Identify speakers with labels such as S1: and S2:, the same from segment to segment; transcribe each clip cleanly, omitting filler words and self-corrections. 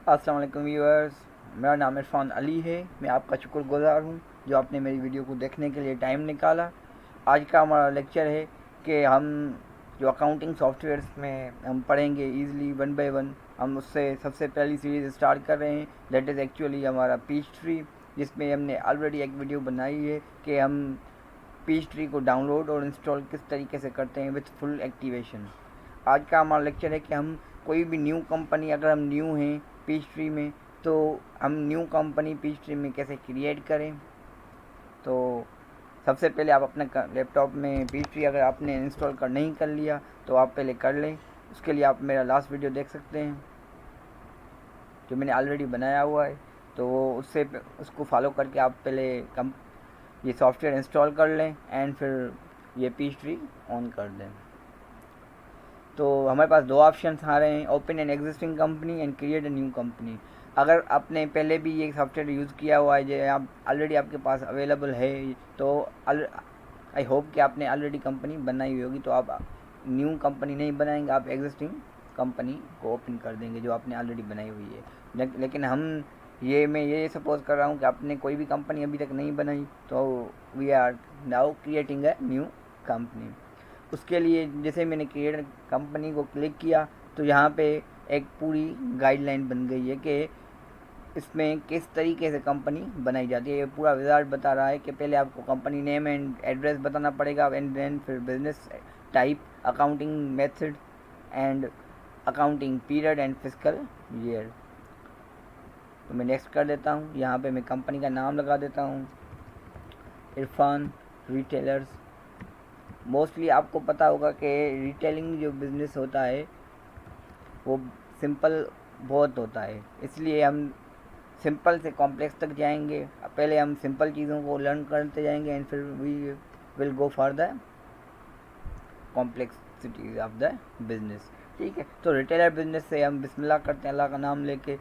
S1: अस्सलाम वालेकुम व्यूअर्स। मेरा नाम इरफान अली है। मैं आपका शुक्रगुज़ार हूँ जो आपने मेरी वीडियो को देखने के लिए टाइम निकाला। आज का हमारा लेक्चर है कि हम जो अकाउंटिंग सॉफ्टवेयर्स में हम पढ़ेंगे ईज़िली वन बाय वन। हम उससे सबसे पहली सीरीज़ स्टार्ट कर रहे हैं, दैट इज़ एक्चुअली हमारा पीच ट्री, जिसमें हमने ऑलरेडी एक वीडियो बनाई है कि हम पीच ट्री को डाउनलोड और इंस्टॉल किस तरीके से करते हैं विथ फुल एक्टिवेशन। आज का हमारा लेक्चर है कि हम कोई भी न्यू कंपनी, अगर हम न्यू हैं पीच ट्री में, तो हम न्यू कंपनी पीच ट्री में कैसे क्रिएट करें। तो सबसे पहले आप अपने लैपटॉप में पीच ट्री अगर आपने इंस्टॉल कर नहीं कर लिया तो आप पहले कर लें। उसके लिए आप मेरा लास्ट वीडियो देख सकते हैं जो मैंने ऑलरेडी बनाया हुआ है। तो उससे उसको फॉलो करके आप पहले ये सॉफ्टवेयर इंस्टॉल कर लें एंड फिर ये पीच ट्री ऑन कर दें। तो हमारे पास दो ऑप्शंस आ रहे हैं, open an existing company and create a new company. अगर आपने पहले भी ये सॉफ्टवेयर यूज़ किया हुआ है, जो आप ऑलरेडी आपके पास अवेलेबल है, तो आई होप कि आपने ऑलरेडी कंपनी बनाई हुई होगी। तो आप न्यू कंपनी नहीं बनाएंगे, आप एग्जिस्टिंग कंपनी को ओपन कर देंगे जो आपने ऑलरेडी बनाई हुई है। लेकिन मैं ये सपोज कर रहा हूँ कि आपने कोई भी कंपनी अभी तक नहीं बनाई, तो we are now creating a new company. उसके लिए जैसे मैंने क्रिएट कंपनी को क्लिक किया तो यहाँ पे एक पूरी गाइडलाइन बन गई है कि इसमें किस तरीके से कंपनी बनाई जाती है। ये पूरा विजार्ड बता रहा है कि पहले आपको कंपनी नेम एंड एड्रेस बताना पड़ेगा, एंड देन फिर business type, accounting method and accounting period and physical year. तो मैं नेक्स्ट कर देता हूँ। यहाँ पे मैं कंपनी का नाम लगा देता हूँ, इरफान रिटेलर्स। मोस्टली आपको पता होगा कि रिटेलिंग जो बिज़नेस होता है वो सिंपल बहुत होता है, इसलिए हम सिंपल से कॉम्प्लेक्स तक जाएंगे। पहले हम सिंपल चीज़ों को लर्न करते जाएंगे एंड फिर we will go for the complexities of the business. ठीक है, तो रिटेलर बिजनेस से हम बिस्मिल्लाह करते हैं अल्लाह का नाम लेके।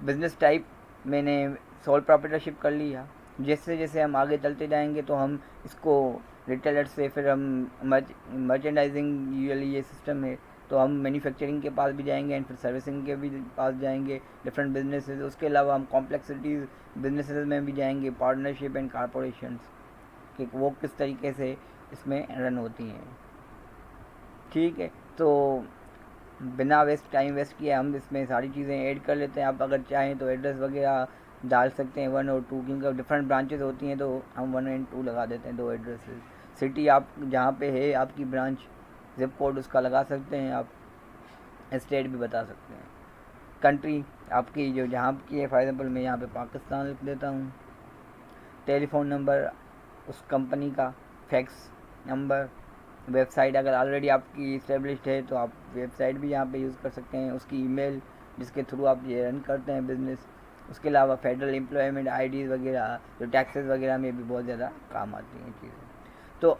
S1: बिजनेस टाइप मैंने सोल प्रोप्राइटरशिप कर लिया। जैसे जैसे हम आगे चलते जाएंगे तो हम इसको रिटेलर से फिर हम मर्चेंडाइजिंग, यूजुअली ये सिस्टम है, तो हम मैन्युफैक्चरिंग के पास भी जाएंगे एंड फिर सर्विसिंग के भी पास जाएंगे, डिफरेंट बिजनेसेस। उसके अलावा हम कॉम्प्लेक्सिटीज़ बिजनेसेस में भी जाएंगे, पार्टनरशिप एंड कॉरपोरेशंस, कि वो किस तरीके से इसमें रन होती हैं। ठीक है, तो बिना टाइम वेस्ट किए हम इसमें सारी चीज़ें ऐड कर लेते हैं। आप अगर चाहें तो एड्रेस वगैरह डाल सकते हैं 1 और 2, क्योंकि डिफरेंट ब्रांचेस होती हैं तो हम 1 एंड 2 लगा देते हैं, 2 एड्रेसेस। सिटी आप जहाँ पे है आपकी ब्रांच, जिप कोड उसका लगा सकते हैं आप, स्टेट भी बता सकते हैं। कंट्री आपकी जो जहाँ की है, फॉर एग्जाम्पल मैं यहाँ पे पाकिस्तान लिख देता हूँ। टेलीफ़ोन नंबर उस कंपनी का, फैक्स नंबर, वेबसाइट अगर ऑलरेडी आपकी इस्टेब्लिश्ड है तो आप वेबसाइट भी यहाँ पे यूज़ कर सकते हैं, उसकी ईमेल जिसके थ्रू आप ये रन करते हैं बिज़नेस। उसके अलावा फेडरल एम्प्लॉयमेंट आईडीज़ वगैरह जो टैक्सेस वगैरह में भी बहुत ज़्यादा काम आती हैं चीज़ें। तो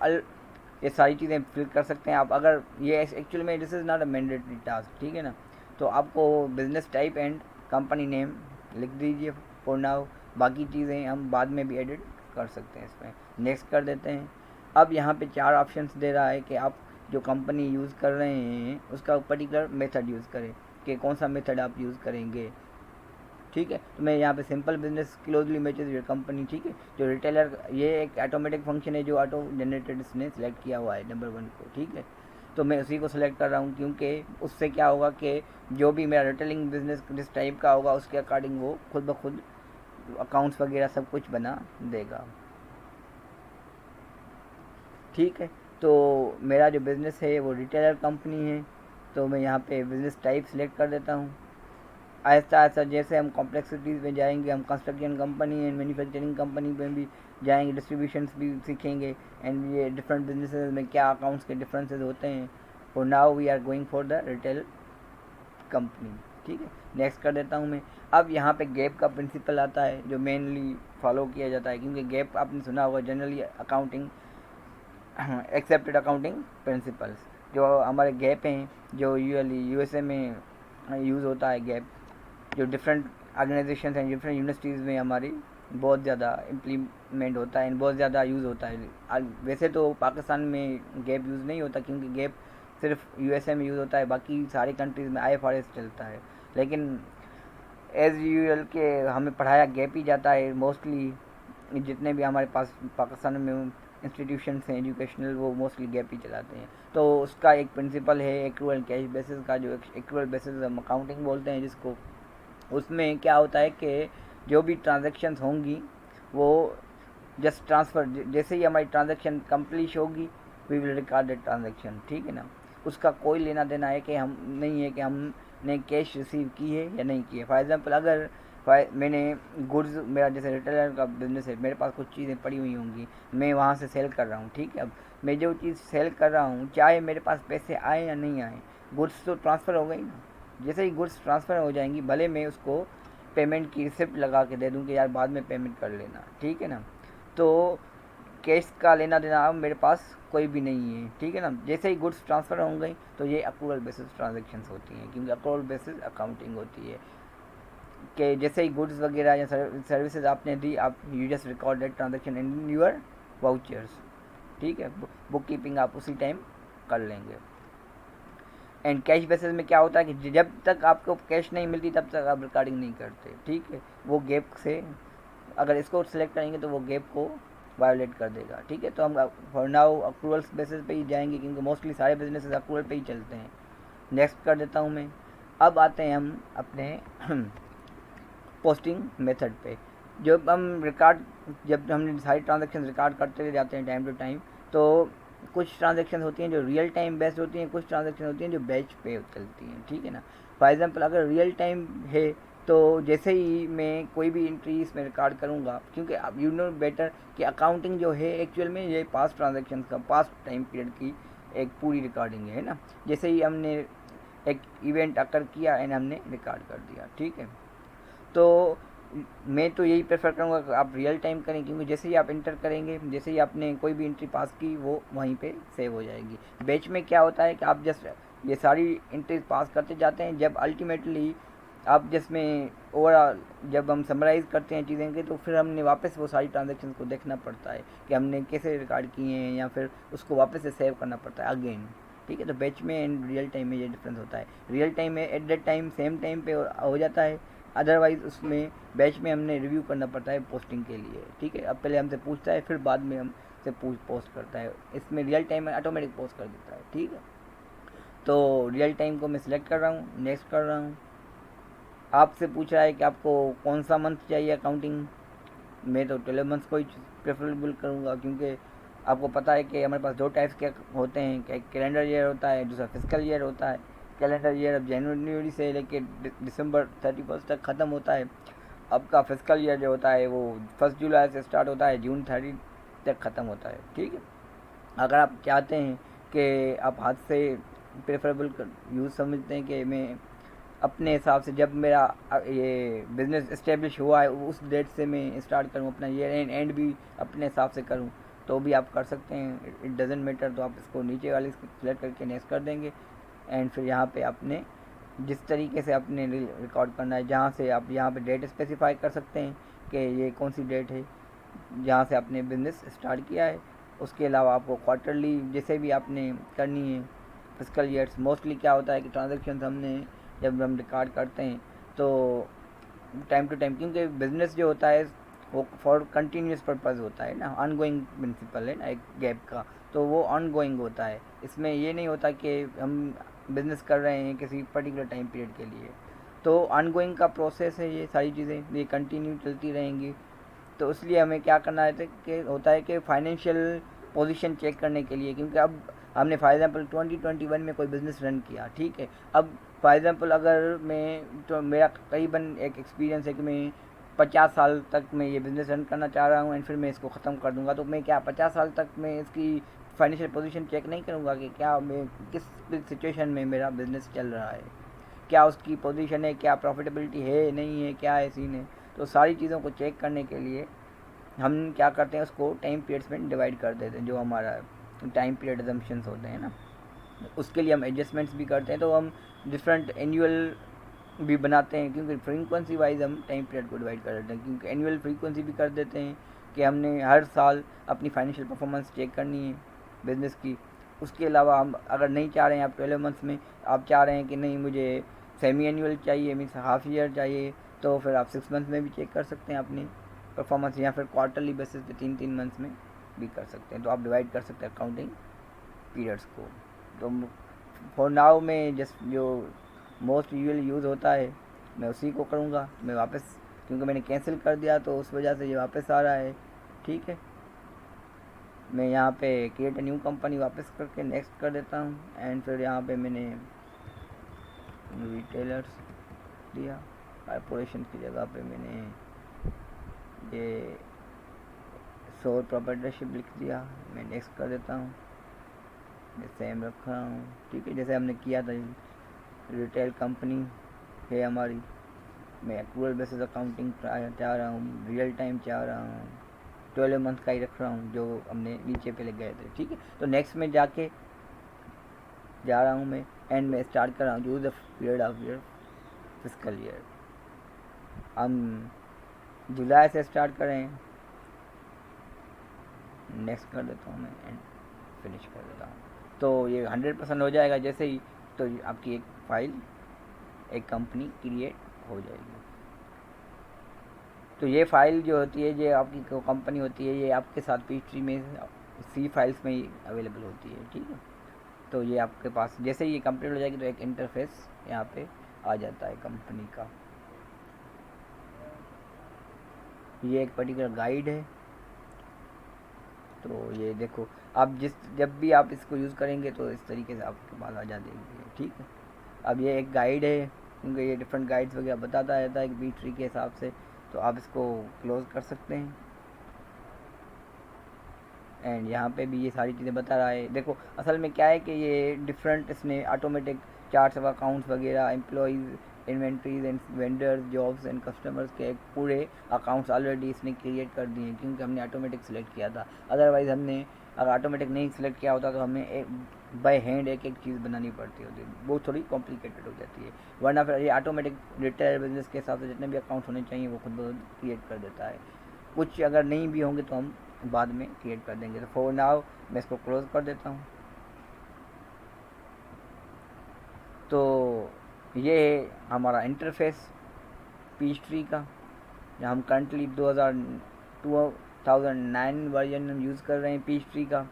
S1: ये सारी चीज़ें फिल कर सकते हैं आप। अगर ये एक्चुअली में this is not a mandatory task, ठीक है ना। तो आपको business type and company name लिख दीजिए फॉर नाउ, बाकी चीज़ें हम बाद में भी एडिट कर सकते हैं इसमें। नेक्स्ट कर देते हैं। अब यहाँ पे 4 ऑप्शंस दे रहा है कि आप जो कंपनी यूज़ कर रहे हैं उसका पर्टिकुलर मेथड यूज़ करें, कि कौन सा मेथड आप यूज़ करेंगे। ठीक है, तो मैं यहाँ पे simple business closely matches your company. ठीक है, जो रिटेलर, ये एक ऑटोमेटिक फंक्शन है जो ऑटो जनरेटेड इसने सेलेक्ट किया हुआ है नंबर 1 को। ठीक है, तो मैं उसी को सेलेक्ट कर रहा हूँ, क्योंकि उससे क्या होगा कि जो भी मेरा रिटेलिंग बिजनेस जिस टाइप का होगा उसके अकॉर्डिंग वो खुद ब खुद अकाउंट्स वगैरह सब कुछ बना देगा। ठीक है, तो मेरा जो बिज़नेस है वो रिटेलर कंपनी है, तो मैं यहाँ पे बिज़नेस टाइप सेलेक्ट कर देता हूँ। आहिस्ता आहिस्ता जैसे हम कॉम्प्लेक्सिटीज़ में जाएंगे, हम construction company and manufacturing company में भी जाएंगे, डिस्ट्रीब्यूशंस भी सीखेंगे एंड ये डिफरेंट बिजनेसेस में क्या अकाउंट्स के डिफरेंसेस होते हैं। और now we are going for the retail company. ठीक है, नेक्स्ट कर देता हूँ मैं। अब यहाँ पे गैप का प्रिंसिपल आता है जो मेनली फॉलो किया जाता है, क्योंकि गैप आपने सुना होगा, generally accounting accepted accounting principles. जो हमारे गैप हैं, जो यूएसए में यूज़ होता है गैप, जो डिफरेंट ऑर्गेनाइजेशन हैं, डिफरेंट यूनिवर्सिटीज़ में हमारी बहुत ज़्यादा इम्प्लीमेंट होता है, बहुत ज़्यादा यूज़ होता है। वैसे तो पाकिस्तान में गैप यूज़ नहीं होता, क्योंकि गैप सिर्फ यूएसए में यूज़ होता है, बाकी सारी कंट्रीज़ में आईएफआरएस चलता है। लेकिन एज़ यूजुअल के हमें पढ़ाया गैप ही जाता है मोस्टली। जितने भी हमारे पास पाकिस्तान में इंस्टीट्यूशंस हैं एजुकेशनल, वो मोस्टली गैप ही चलाते हैं। तो उसका एक प्रिंसिपल है एक्रूअल कैश बेसिस का, जो एक्रूअल बेसिस हम अकाउंटिंग बोलते हैं जिसको। उसमें क्या होता है कि जो भी ट्रांजेक्शन्स होंगी वो जस्ट ट्रांसफ़र, जैसे ही हमारी ट्रांजेक्शन कंप्लीट होगी we will record the transaction, ठीक है ना। उसका कोई लेना देना है कि हम नहीं है कि हमने कैश रिसीव की है या नहीं की है। फॉर एग्ज़ाम्पल अगर मैंने गुड्स, मेरा जैसे रिटेलर का बिजनेस है, मेरे पास कुछ चीज़ें पड़ी हुई होंगी, मैं वहाँ से सेल कर रहा हूँ, ठीक है। अब मैं जो चीज़ सेल कर रहा हूँ, चाहे मेरे पास पैसे आए या नहीं आए, गुड्स तो ट्रांसफ़र हो गई ना। जैसे ही गुड्स ट्रांसफ़र हो जाएंगी, भले मैं उसको पेमेंट की रिसिप्ट लगा के दे दूँ कि यार बाद में पेमेंट कर लेना, ठीक है ना। तो कैश का लेना देना अब मेरे पास कोई भी नहीं है, ठीक है ना। जैसे ही गुड्स ट्रांसफ़र हो गई तो ये अक्रूवल बेसिस ट्रांजेक्शंस होती हैं, क्योंकि अक्रूवल बेसिस अकाउंटिंग होती है कि जैसे ही गुड्स वगैरह या सर्विसेज आपने दी, आप you just record that transaction in your vouchers, ठीक है। बुक कीपिंग आप उसी टाइम कर लेंगे। एंड कैश बेसिस में क्या होता है कि जब तक आपको कैश नहीं मिलती तब तक आप रिकॉर्डिंग नहीं करते, ठीक है। वो गैप से अगर इसको सिलेक्ट करेंगे तो वो गैप को वायोलेट कर देगा, ठीक है। तो हम फॉर नाउ अक्रूवल्स बेसिस पे ही जाएंगे, क्योंकि मोस्टली सारे बिजनेसेस अक्रूवल पे ही चलते हैं। नेक्स्ट कर देता हूँ मैं। अब आते हैं हम अपने पोस्टिंग मेथड पे। जब हमने सारी ट्रांजेक्शन रिकॉर्ड करते हुए जाते हैं टाइम टू टाइम, तो कुछ ट्रांजेक्शन होती हैं जो रियल टाइम बेस्ड होती हैं, कुछ ट्रांजेक्शन होती हैं जो बैच पे चलती हैं, ठीक है ना। फॉर एग्जांपल अगर रियल टाइम है तो जैसे ही मैं कोई भी एंट्री इसमें रिकॉर्ड करूँगा, क्योंकि अब यू नो बेटर कि अकाउंटिंग जो है एक्चुअल में ये पास्ट ट्रांजेक्शन का, पास्ट टाइम पीरियड की एक पूरी रिकॉर्डिंग है ना। जैसे ही हमने एक इवेंट अकर किया एंड हमने रिकॉर्ड कर दिया, ठीक है। तो मैं तो यही प्रेफर करूँगा कि आप रियल टाइम करें, क्योंकि जैसे ही आप इंटर करेंगे, जैसे ही आपने कोई भी एंट्री पास की, वो वहीं पे सेव हो जाएगी। बैच में क्या होता है कि आप जस्ट ये सारी एंट्रीज पास करते जाते हैं, जब अल्टीमेटली आप जिसमें ओवरऑल जब हम समराइज़ करते हैं चीज़ें के, तो फिर हमने वापस वो सारी ट्रांजेक्शन को देखना पड़ता है कि हमने कैसे रिकॉर्ड किए हैं, या फिर उसको वापस से सेव करना पड़ता है अगेन, ठीक है। तो बैच में एंड रियल टाइम में ये डिफरेंस होता है। रियल टाइम में at that time same time पे हो जाता है, अदरवाइज़ उसमें बैच में हमने रिव्यू करना पड़ता है पोस्टिंग के लिए, ठीक है। अब पहले हमसे पूछता है, फिर बाद में हमसे पोस्ट करता है। इसमें रियल टाइम में ऑटोमेटिक पोस्ट कर देता है, ठीक है। तो रियल टाइम को मैं सिलेक्ट कर रहा हूँ, नेक्स्ट कर रहा हूँ। आपसे पूछ रहा है कि आपको कौन सा मंथ चाहिए अकाउंटिंग। मैं तो 12 मंथ्स को ही प्रेफरेबल करूँगा, क्योंकि आपको पता है कि हमारे पास दो टाइप्स के होते हैं, एक कैलेंडर ईयर होता है, दूसरा फिजिकल ईयर होता है। कैलेंडर ईयर अब जनवरी से लेके दिसंबर 31 तक ख़त्म होता है। आपका फिजिकल ईयर जो होता है वो 1 जुलाई से स्टार्ट होता है, जून 30 तक ख़त्म होता है, ठीक है। अगर आप चाहते हैं कि आप हाथ से प्रेफरेबल यूज़ समझते हैं कि मैं अपने हिसाब से जब मेरा ये बिज़नेस इस्टेब्लिश हुआ है उस डेट से मैं स्टार्ट करूँ, अपना ईयर एंड भी अपने हिसाब से करूँ, तो भी आप कर सकते हैं, इट डजेंट मैटर। तो आप इसको नीचे वाले सेलेक्ट करके नेक्स्ट कर देंगे, एंड फिर यहाँ पे आपने जिस तरीके से आपने रिकॉर्ड करना है, जहाँ से आप यहाँ पे डेट स्पेसिफाई कर सकते हैं कि ये कौन सी डेट है जहाँ से आपने बिज़नेस स्टार्ट किया है। उसके अलावा आपको क्वार्टरली जैसे भी आपने करनी है। फिजिकल ईयर्स मोस्टली क्या होता है कि ट्रांजेक्शन हमने जब हम रिकॉर्ड करते हैं तो टाइम टू टाइम, क्योंकि बिज़नेस जो होता है वो फॉर कंटिन्यूस पर्पज़ होता है ना, ऑनगोइंग प्रिंसिपल है ना एक गैप का, तो वो ऑनगोइंग होता है। इसमें ये नहीं होता कि हम बिज़नेस कर रहे हैं किसी पर्टिकुलर टाइम पीरियड के लिए। तो ऑनगोइंग का प्रोसेस है, ये सारी चीज़ें ये कंटिन्यू चलती रहेंगी। तो इसलिए हमें क्या करना है कि होता है कि फाइनेंशियल पोजीशन चेक करने के लिए, क्योंकि अब हमने फॉर एग्जांपल 2021 में कोई बिज़नेस रन किया, ठीक है। अब फॉर एग्जांपल अगर मैं तो मेरा करीबन एक एक्सपीरियंस है कि मैं 50 साल तक मैं ये बिज़नेस रन करना चाह रहा हूँ एंड फिर मैं इसको ख़त्म कर दूँगा, तो मैं क्या 50 साल तक मैं इसकी फाइनेंशियल पोजीशन चेक नहीं करूँगा कि क्या मैं किस सिचुएशन में मेरा बिज़नेस चल रहा है, क्या उसकी पोजीशन है, क्या प्रॉफिटेबिलिटी है नहीं है, क्या है सीन है। तो सारी चीज़ों को चेक करने के लिए हम क्या करते हैं, उसको टाइम पीरियड्स में डिवाइड कर देते हैं, जो हमारा टाइम पीरियड एजम्पशंस होते हैं ना, उसके लिए हम एडजस्टमेंट्स भी करते हैं। तो हम डिफरेंट एनुअल भी बनाते हैं, क्योंकि फ्रीक्वेंसी वाइज हम टाइम पीरियड को डिवाइड कर देते हैं, क्योंकि एनुअल फ्रीक्वेंसी भी कर देते हैं कि हमने हर साल अपनी फाइनेंशियल परफॉर्मेंस चेक करनी है बिज़नेस की। उसके अलावा हम अगर नहीं चाह रहे हैं आप 12 मंथ्स में, आप चाह रहे हैं कि नहीं मुझे सेमी एनुअल चाहिए, मीन्स हाफ ईयर चाहिए, तो फिर आप 6 मंथ में भी चेक कर सकते हैं अपनी परफॉर्मेंस, या फिर क्वार्टरली बेसिस पे 3-3 मंथ्स में भी कर सकते हैं। तो आप डिवाइड कर सकते हैं अकाउंटिंग पीरियड्स को। तो फॉर नाउ में जस्ट जो मोस्ट यूजुअल यूज़ होता है मैं उसी को करूँगा। मैं वापस, क्योंकि मैंने कैंसिल कर दिया तो उस वजह से ये वापस आ रहा है। ठीक है, मैं यहाँ पे क्रिएट न्यू कंपनी वापस करके नेक्स्ट कर देता हूँ। एंड फिर यहाँ पे मैंने रिटेलर्स दिया, कॉरपोरेशन की जगह पे मैंने ये सोल प्रोप्राइटरशिप लिख दिया। मैं नेक्स्ट कर देता हूँ, मैं सेम रख रहा हूँ। ठीक है, जैसे हमने किया था। रिटेल कंपनी है हमारी, मैं एक्रूअल बेसिस अकाउंटिंग चाह रहा हूँ, रियल टाइम चाह रहा हूँ, 12 मंथ का ही रख रहा हूँ जो हमने नीचे पे ले गए थे। ठीक है, तो नेक्स्ट में जाके जा रहा हूँ मैं, एंड में स्टार्ट कर रहा हूँ use the period of year physical year. हम जुलाई से स्टार्ट करें, नेक्स्ट कर देता हूँ मैं एंड फिनिश कर देता हूँ। तो ये 100% हो जाएगा जैसे ही, तो आपकी एक फाइल, एक कंपनी क्रिएट हो जाएगी। तो ये फाइल जो होती है, ये आपकी कंपनी होती है, ये आपके साथ पीएचडी में सी फाइल्स में ही अवेलेबल होती है। ठीक है, तो ये आपके पास जैसे ही ये कंप्लीट हो जाएगी तो एक इंटरफेस यहाँ पे आ जाता है कंपनी का। ये एक पर्टिकुलर गाइड है। तो ये देखो, आप जब भी आप इसको यूज़ करेंगे तो इस तरीके से आपके पास आ जाएगी। ठीक है, अब ये एक गाइड है, क्योंकि ये डिफरेंट गाइड्स वगैरह बताता रहता है कि बी ट्री के हिसाब से। तो आप इसको क्लोज़ कर सकते हैं। एंड यहाँ पे भी ये सारी चीज़ें बता रहा है। देखो असल में क्या है कि ये डिफरेंट इसने ऑटोमेटिक चार्ट्स ऑफ अकाउंट्स वगैरह, employees, inventories and vendors, jobs and customers के पूरे अकाउंट्स ऑलरेडी इसने क्रिएट कर दिए हैं, क्योंकि हमने ऑटोमेटिक सेलेक्ट किया था। अदरवाइज़ हमने अगर ऑटोमेटिक नहीं सेलेक्ट किया होता तो हमें एक बाय हैंड एक एक चीज़ बनानी पड़ती होती, वो थोड़ी कॉम्प्लिकेटेड हो जाती है। वरना फिर ये ऑटोमेटिक रिटेल बिजनेस के हिसाब से जितने भी अकाउंट्स होने चाहिए वो खुद ब खुद क्रिएट कर देता है। कुछ अगर नहीं भी होंगे तो हम बाद में क्रिएट कर देंगे। तो फॉर नाउ मैं इसको क्लोज कर देता हूँ। तो ये है हमारा इंटरफेस पीएचडी का, हम करंटली 2009 वर्जन हम यूज़ कर रहे हैं पीएचडी का।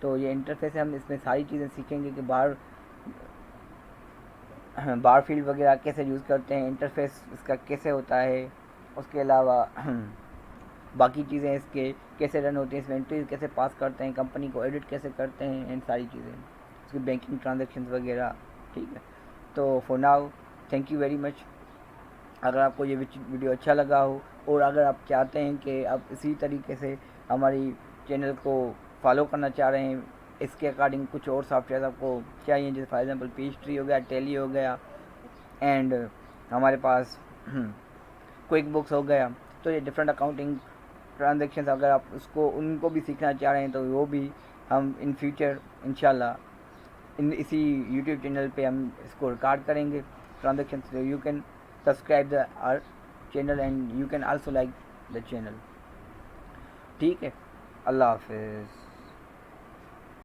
S1: तो ये इंटरफेस है, हम इसमें सारी चीज़ें सीखेंगे कि बार फील्ड वगैरह कैसे यूज़ करते हैं, इंटरफेस इसका कैसे होता है, उसके अलावा बाकी चीज़ें इसके कैसे रन होती हैं, इसमें एंट्रीज कैसे पास करते हैं, कंपनी को एडिट कैसे करते हैं, एंड सारी चीज़ें, उसकी बैंकिंग ट्रांजेक्शन्स वगैरह। ठीक है, तो for now thank you very much. अगर आपको ये वीडियो अच्छा लगा हो, और अगर आप चाहते हैं कि आप इसी तरीके से हमारी चैनल को फॉलो करना चाह रहे हैं, इसके अकॉर्डिंग कुछ और सॉफ्टवेयर आपको चाहिए, जैसे फॉर एग्जांपल पीएचडी हो गया, टैली हो गया, एंड हमारे पास क्विक बुक्स हो गया, तो ये डिफरेंट अकाउंटिंग ट्रांजेक्शन्स अगर आप उसको उनको भी सीखना चाह रहे हैं तो वो भी हम इन फ्यूचर इंशाल्लाह इसी यूट्यूब चैनल पे हम इसको रिकॉर्ड करेंगे transactions. so you can subscribe our channel and you can also like the channel। ठीक है, अल्लाह हाफिज़।